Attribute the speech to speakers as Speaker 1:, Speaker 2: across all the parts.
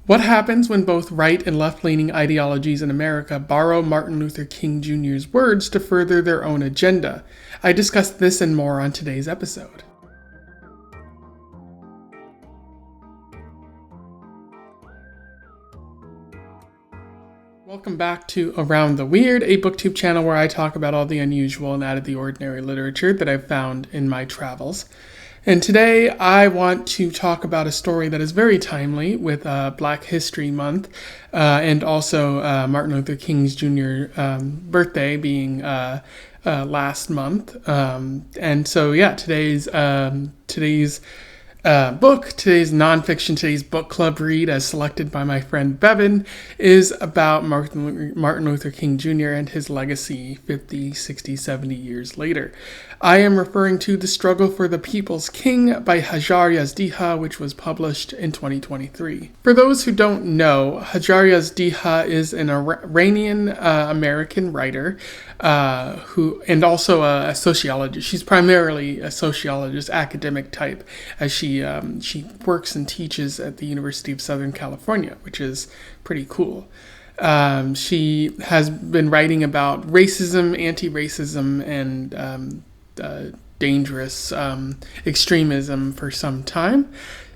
Speaker 1: What happens when both right and left-leaning ideologies in America borrow Martin Luther King Jr.'s words to further their own agenda? I discuss this and more on today's episode. Welcome back to Around the Weird, a booktube channel where I talk about all the unusual and out of the ordinary literature that I've found in my travels. And today I want to talk about a story that is very timely with Black History Month and also Martin Luther King Jr. Birthday being last month. And so yeah, today's nonfiction, today's book club read, as selected by my friend Bevan, is about Martin Luther King Jr. and his legacy 50, 60, 70 years later. I am referring to The Struggle for the People's King by Hajar Yazdiha, which was published in 2023. For those who don't know, Hajar Yazdiha is an Iranian American writer and also a sociologist. She's primarily a sociologist, academic type, as she works and teaches at the University of Southern California, which is pretty cool. She has been writing about racism, anti-racism, and dangerous extremism for some time.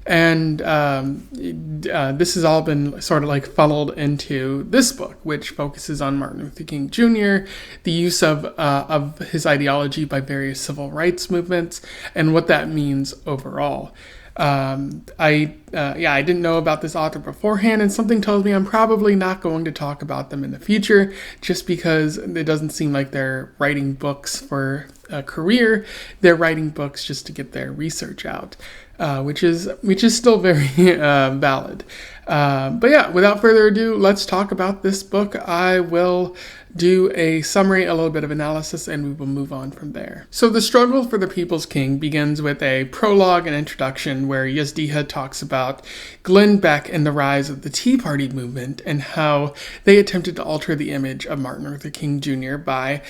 Speaker 1: And this has all been sort of like funneled into this book, which focuses on Martin Luther King Jr., the use of his ideology by various civil rights movements, and what that means overall. I didn't know about this author beforehand, and something tells me I'm probably not going to talk about them in the future, just because it doesn't seem like they're writing books for a career. They're writing books just to get their research out, which is still very valid. But yeah, without further ado, let's talk about this book. I will do a summary, a little bit of analysis, and we will move on from there. So The Struggle for the People's King begins with a prologue and introduction where Yazdiha talks about Glenn Beck and the rise of the Tea Party movement and how they attempted to alter the image of Martin Luther King Jr. by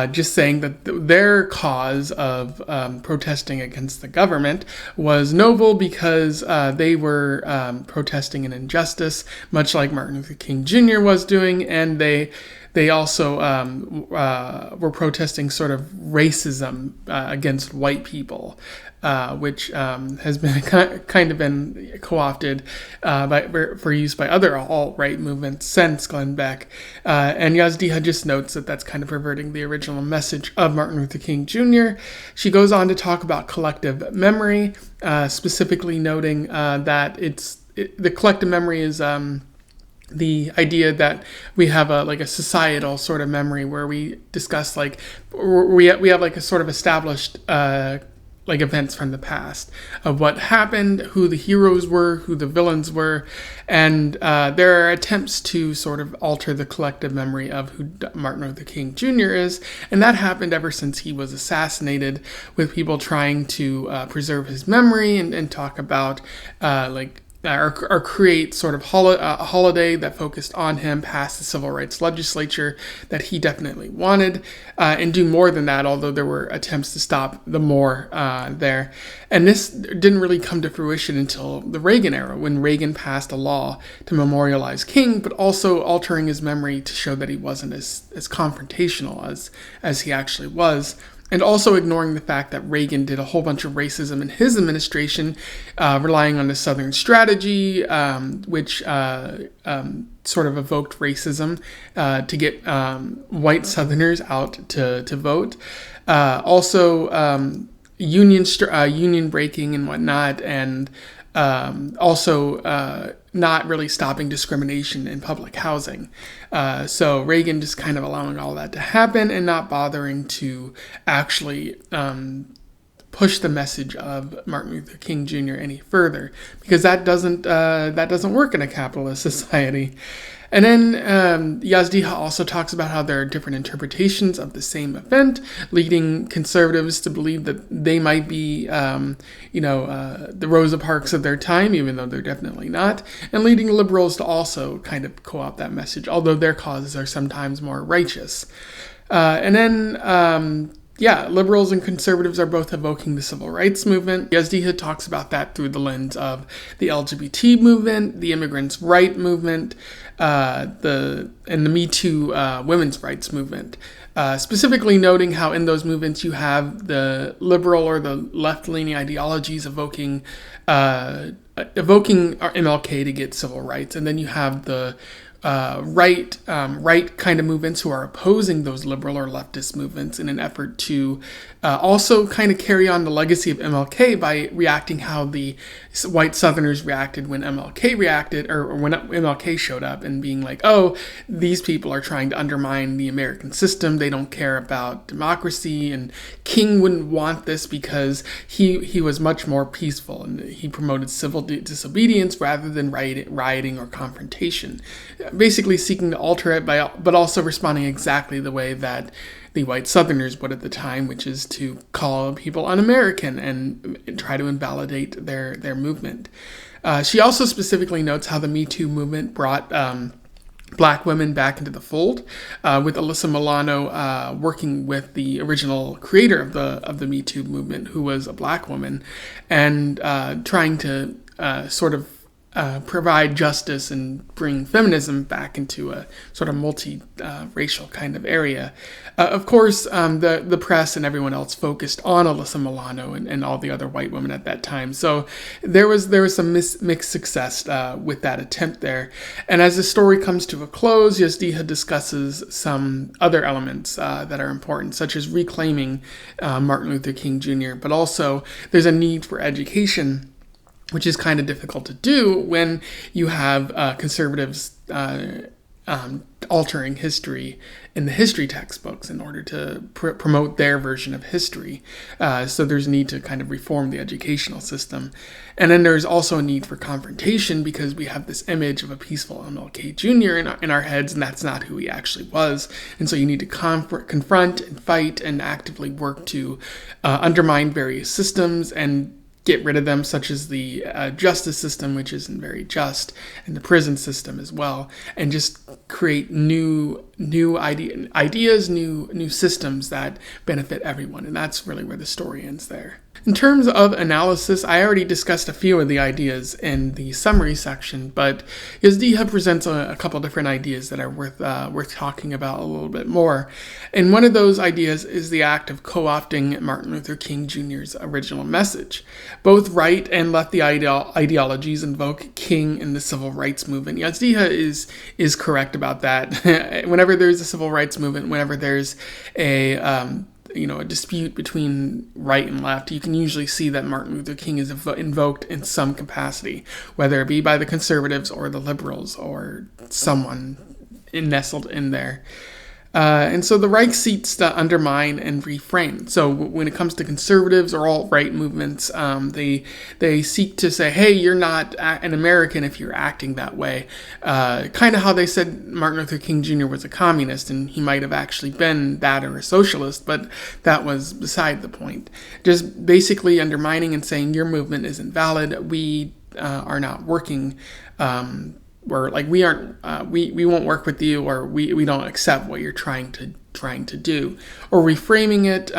Speaker 1: just saying that their cause of protesting against the government was noble because they were protesting an injustice, much like Martin Luther King Jr. was doing, and they also were protesting sort of racism against white people, which has been kind of been co-opted for use by other alt-right movements since Glenn Beck. And Yazdiha just notes that that's kind of perverting the original message of Martin Luther King Jr. She goes on to talk about collective memory, specifically noting that the collective memory is the idea that we have a societal sort of memory where we discuss we have like a sort of established events from the past of what happened, who the heroes were, who the villains were, and there are attempts to sort of alter the collective memory of who Martin Luther King Jr. is, and that happened ever since he was assassinated, with people trying to preserve his memory and talk about or create sort of a holiday that focused on him, pass the civil rights legislature that he definitely wanted, and do more than that, although there were attempts to stop the more there. And this didn't really come to fruition until the Reagan era, when Reagan passed a law to memorialize King, but also altering his memory to show that he wasn't as confrontational as he actually was. And also ignoring the fact that Reagan did a whole bunch of racism in his administration, relying on the Southern strategy, which sort of evoked racism to get white Southerners out to vote. Also, union breaking and whatnot, and also not really stopping discrimination in public housing. So Reagan just kind of allowing all that to happen and not bothering to actually push the message of Martin Luther King Jr. any further, because that doesn't work in a capitalist society. And then Yazdiha also talks about how there are different interpretations of the same event, leading conservatives to believe that they might be, the Rosa Parks of their time, even though they're definitely not, and leading liberals to also kind of co-opt that message, although their causes are sometimes more righteous. And then liberals and conservatives are both evoking the civil rights movement. Yazdiha talks about that through the lens of the LGBT movement, the immigrants' right movement, the Me Too women's rights movement. Specifically noting how in those movements you have the liberal or the left-leaning ideologies evoking MLK to get civil rights, and then you have the right kind of movements who are opposing those liberal or leftist movements in an effort to also kind of carry on the legacy of MLK by reacting how the white Southerners reacted when MLK reacted, or when MLK showed up, and being like, oh, these people are trying to undermine the American system. They don't care about democracy, and King wouldn't want this because he was much more peaceful, and he promoted civil disobedience rather than rioting or confrontation, basically seeking to alter it but also responding exactly the way that the white Southerners would at the time, which is to call people un-American and try to invalidate their movement. She also specifically notes how the Me Too movement brought Black women back into the fold, with Alyssa Milano working with the original creator of the Me Too movement, who was a Black woman, and trying to sort of provide justice and bring feminism back into a sort of multi-racial kind of area. Of course, the press and everyone else focused on Alyssa Milano and all the other white women at that time. So there was some mixed success with that attempt there. And as the story comes to a close, Yazdiha discusses some other elements that are important, such as reclaiming Martin Luther King Jr., but also there's a need for education, which is kind of difficult to do when you have conservatives altering history in the history textbooks in order to promote their version of history. So there's a need to kind of reform the educational system. And then there's also a need for confrontation, because we have this image of a peaceful MLK Jr. in our heads, and that's not who he actually was. And so you need to confront and fight and actively work to undermine various systems and get rid of them, such as the justice system, which isn't very just, and the prison system as well, and just create new ideas, new systems that benefit everyone. And that's really where the story ends there. In terms of analysis, I already discussed a few of the ideas in the summary section, but Yazdiha presents a couple different ideas that are worth talking about a little bit more. And one of those ideas is the act of co-opting Martin Luther King Jr.'s original message. Both right and left ideologies invoke King in the civil rights movement. Yazdiha is correct about that. Whenever there's a civil rights movement, whenever there's a dispute between right and left, you can usually see that Martin Luther King is invoked in some capacity, whether it be by the conservatives or the liberals or someone nestled in there. And so the right seeks to undermine and reframe. So when it comes to conservatives or alt-right movements, they seek to say, hey, you're not an American if you're acting that way. Kind of how they said Martin Luther King Jr. was a communist, and he might have actually been that or a socialist, but that was beside the point. Just basically undermining and saying your movement isn't valid. We are not working or like we aren't we won't work with you, or we don't accept what you're trying to do, or reframing it,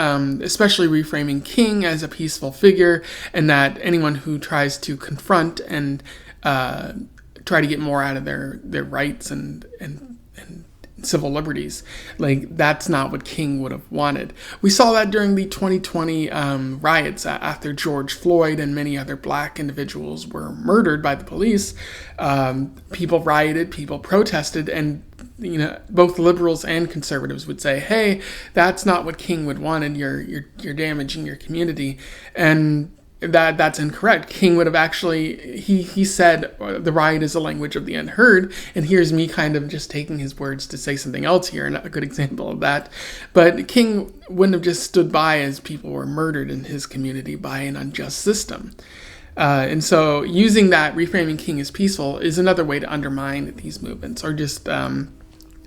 Speaker 1: especially reframing King as a peaceful figure, and that anyone who tries to confront and try to get more out of their rights and civil liberties, like that's not what King would have wanted. We saw that during the 2020 riots after George Floyd and many other Black individuals were murdered by the police. People rioted, people protested, and both liberals and conservatives would say, "Hey, that's not what King would want, and you're damaging your community." And that's incorrect. King would have actually, he said the riot is a language of the unheard, and here's me kind of just taking his words to say something else here, and a good example of that. But King wouldn't have just stood by as people were murdered in his community by an unjust system. And so using that, reframing King as peaceful, is another way to undermine these movements, or just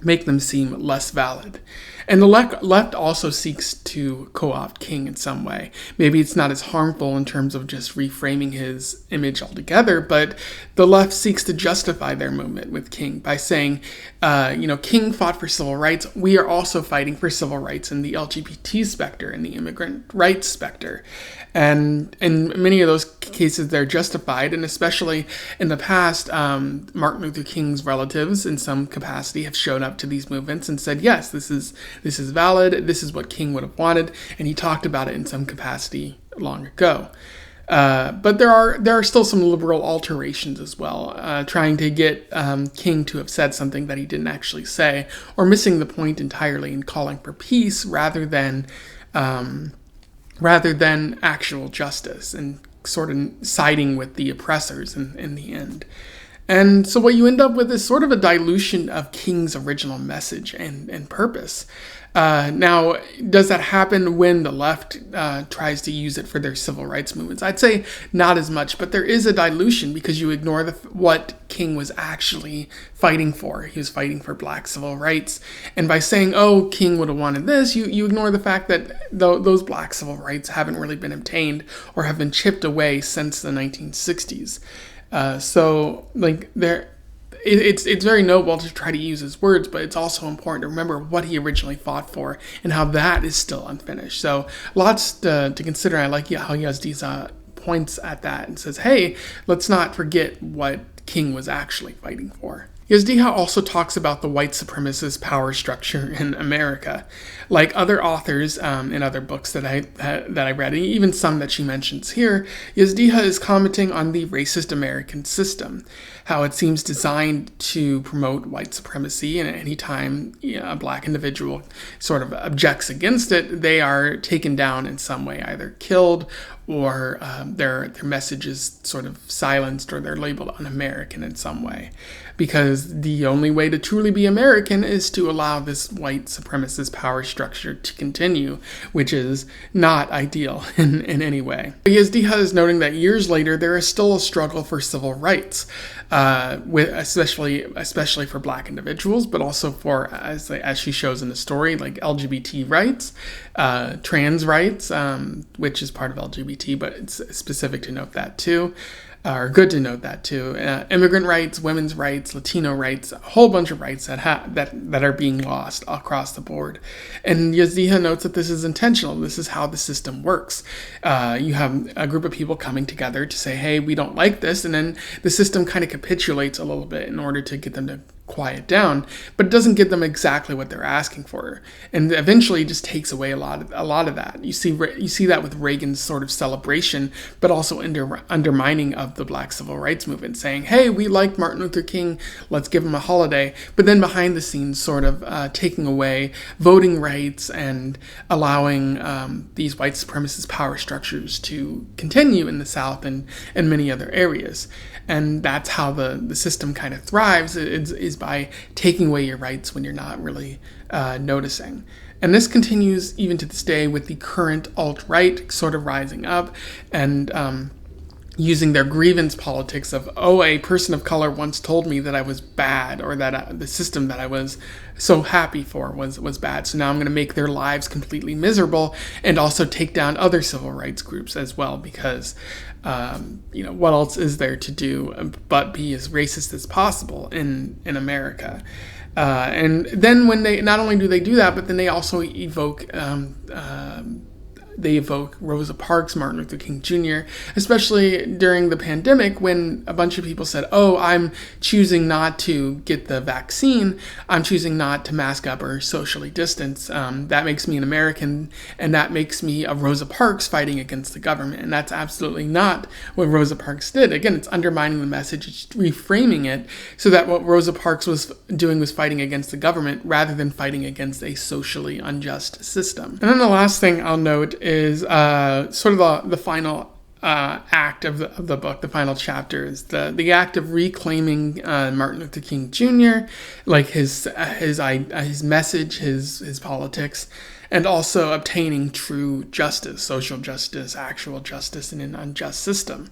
Speaker 1: make them seem less valid. And the left also seeks to co-opt King in some way. Maybe it's not as harmful in terms of just reframing his image altogether, but the left seeks to justify their movement with King by saying, King fought for civil rights. We are also fighting for civil rights in the LGBT specter and the immigrant rights specter. And in many of those cases, they're justified, and especially in the past, Martin Luther King's relatives in some capacity have shown up to these movements and said, yes, this is valid, this is what King would have wanted, and he talked about it in some capacity long ago. But there are still some liberal alterations as well, trying to get King to have said something that he didn't actually say, or missing the point entirely and calling for peace rather than actual justice, and sort of siding with the oppressors in the end. And so what you end up with is sort of a dilution of King's original message and purpose. Now, does that happen when the left tries to use it for their civil rights movements? I'd say not as much, but there is a dilution because you ignore what King was actually fighting for. He was fighting for black civil rights. And by saying, oh, King would have wanted this, you ignore the fact that those black civil rights haven't really been obtained or have been chipped away since the 1960s. It's very noble to try to use his words, but it's also important to remember what he originally fought for and how that is still unfinished. So lots to consider. I like how Yazdiha points at that and says, hey, let's not forget what King was actually fighting for. Yazdiha also talks about the white supremacist power structure in America. Like other authors in other books that I read, and even some that she mentions here, Yazdiha is commenting on the racist American system, how it seems designed to promote white supremacy, and any time a black individual sort of objects against it, they are taken down in some way, either killed or their message is sort of silenced, or they're labeled un-American in some way. Because the only way to truly be American is to allow this white supremacist power structure to continue, which is not ideal in any way. Yazdiha is noting that years later, there is still a struggle for civil rights, especially for black individuals, but also for, as she shows in the story, like LGBT rights, trans rights, which is part of LGBT, but it's specific to note that too. Or good to note that too. Immigrant rights, women's rights, Latino rights, a whole bunch of rights that are being lost across the board. And Yazdiha notes that this is intentional. This is how the system works. You have a group of people coming together to say, hey, we don't like this, and then the system kind of capitulates a little bit in order to get them to quiet down, but it doesn't give them exactly what they're asking for, and eventually just takes away a lot of that. You see that with Reagan's sort of celebration, but also undermining of the black civil rights movement, saying, hey, we liked Martin Luther King, let's give him a holiday, but then behind the scenes sort of taking away voting rights and allowing these white supremacist power structures to continue in the South and many other areas. And that's how the system kind of thrives, is by taking away your rights when you're not really noticing. And this continues even to this day with the current alt-right sort of rising up and using their grievance politics of, oh, a person of color once told me that I was bad, or that the system that I was so happy for was bad. So now I'm going to make their lives completely miserable and also take down other civil rights groups as well, because what else is there to do but be as racist as possible in America? And then when they, not only do they do that, but then they also evoke Rosa Parks, Martin Luther King Jr., especially during the pandemic when a bunch of people said, oh, I'm choosing not to get the vaccine, I'm choosing not to mask up or socially distance. That makes me an American, and that makes me a Rosa Parks fighting against the government. And that's absolutely not what Rosa Parks did. Again, it's undermining the message, it's reframing it so that what Rosa Parks was doing was fighting against the government rather than fighting against a socially unjust system. And then the last thing I'll note is sort of the final act of the book, the final chapter, is the act of reclaiming Martin Luther King Jr., like his message, his politics, and also obtaining true justice, social justice, actual justice in an unjust system.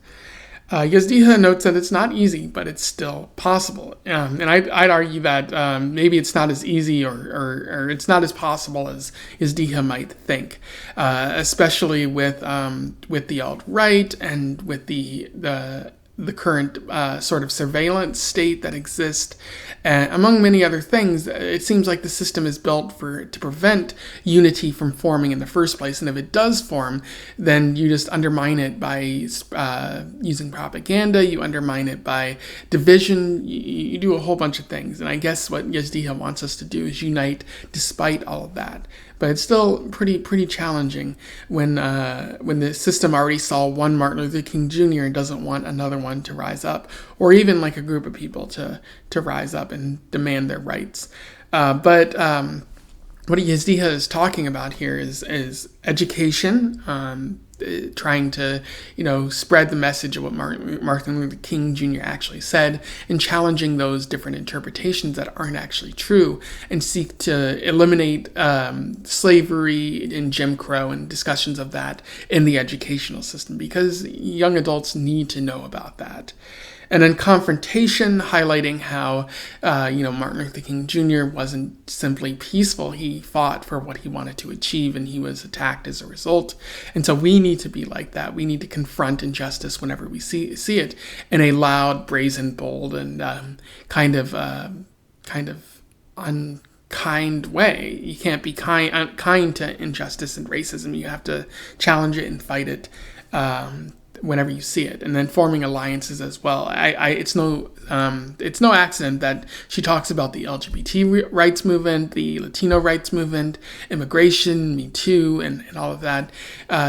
Speaker 1: Yazdiha notes that it's not easy, but it's still possible. And I'd argue that maybe it's not as easy or it's not as possible as Yazdiha might think, especially with the alt-right and with the current sort of surveillance state that exists. Among many other things, it seems like the system is built to prevent unity from forming in the first place. And if it does form, then you just undermine it by using propaganda, you undermine it by division, you do a whole bunch of things. And I guess what Yazdiha wants us to do is unite despite all of that. But it's still pretty challenging when the system already saw one Martin Luther King Jr. and doesn't want another one to rise up, or even like a group of people to rise up and demand their rights. But what Yazdiha is talking about here is education, trying to spread the message of what Martin Luther King Jr. actually said, and challenging those different interpretations that aren't actually true, and seek to eliminate slavery and Jim Crow and discussions of that in the educational system, because young adults need to know about that. And then confrontation, highlighting how, Martin Luther King Jr. wasn't simply peaceful. He fought for what he wanted to achieve, and he was attacked as a result. And so we need to be like that. We need to confront injustice whenever we see it in a loud, brazen, bold, and kind of unkind way. You can't be kind to injustice and racism. You have to challenge it and fight it whenever you see it, and then forming alliances as well. It's no accident that she talks about the LGBT rights movement, the Latino rights movement, immigration, Me Too, and all of that.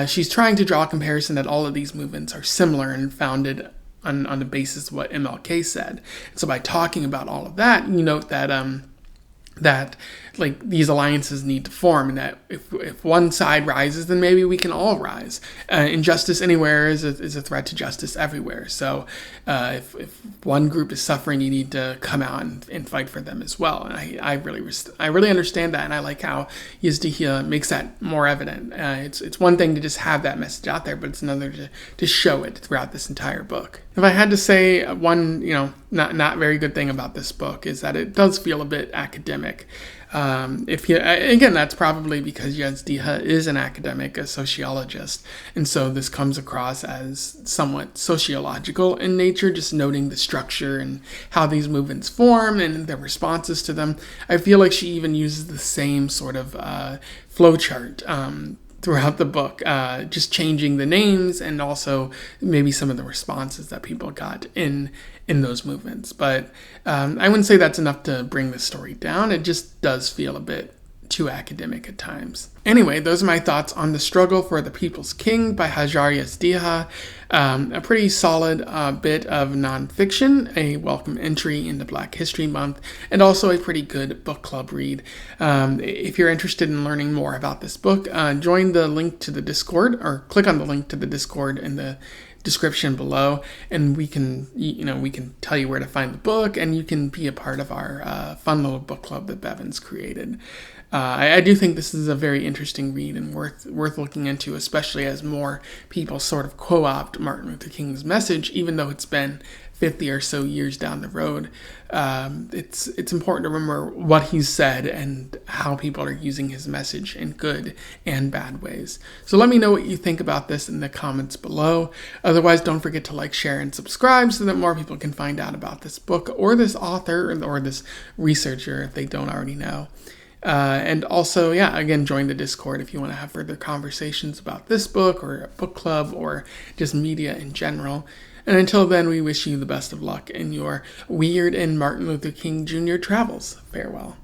Speaker 1: She's trying to draw a comparison that all of these movements are similar and founded on the basis of what MLK said. So by talking about all of that, you note that like these alliances need to form, and that if one side rises, then maybe we can all rise. Injustice anywhere is a threat to justice everywhere. So if one group is suffering, you need to come out and fight for them as well. And I really understand that, and I like how Yazdiha makes that more evident. It's one thing to just have that message out there, but it's another to show it throughout this entire book. If I had to say one, not very good thing about this book is that it does feel a bit academic. Again, that's probably because Yazdiha is an academic, a sociologist, and so this comes across as somewhat sociological in nature, just noting the structure and how these movements form and their responses to them. I feel like she even uses the same sort of flowchart throughout the book, just changing the names and also maybe some of the responses that people got in those movements. But I wouldn't say that's enough to bring the story down. It just does feel a bit too academic at times. Anyway, those are my thoughts on The Struggle for the People's King by Hajar Yazdiha. A pretty solid bit of nonfiction, a welcome entry into Black History Month, and also a pretty good book club read. If you're interested in learning more about this book, join the link to the Discord, or click on the link to the Discord in the description below, and we can tell you where to find the book, and you can be a part of our fun little book club that Bevan's created. I do think this is a very interesting read and worth looking into, especially as more people sort of co-opt Martin Luther King's message, even though it's been 50 or so years down the road. It's important to remember what he said and how people are using his message in good and bad ways. So let me know what you think about this in the comments below. Otherwise, don't forget to like, share, and subscribe so that more people can find out about this book or this author or this researcher if they don't already know. And also, again, join the Discord if you want to have further conversations about this book or a book club or just media in general. And until then, we wish you the best of luck in your weird and Martin Luther King Jr. travels. Farewell.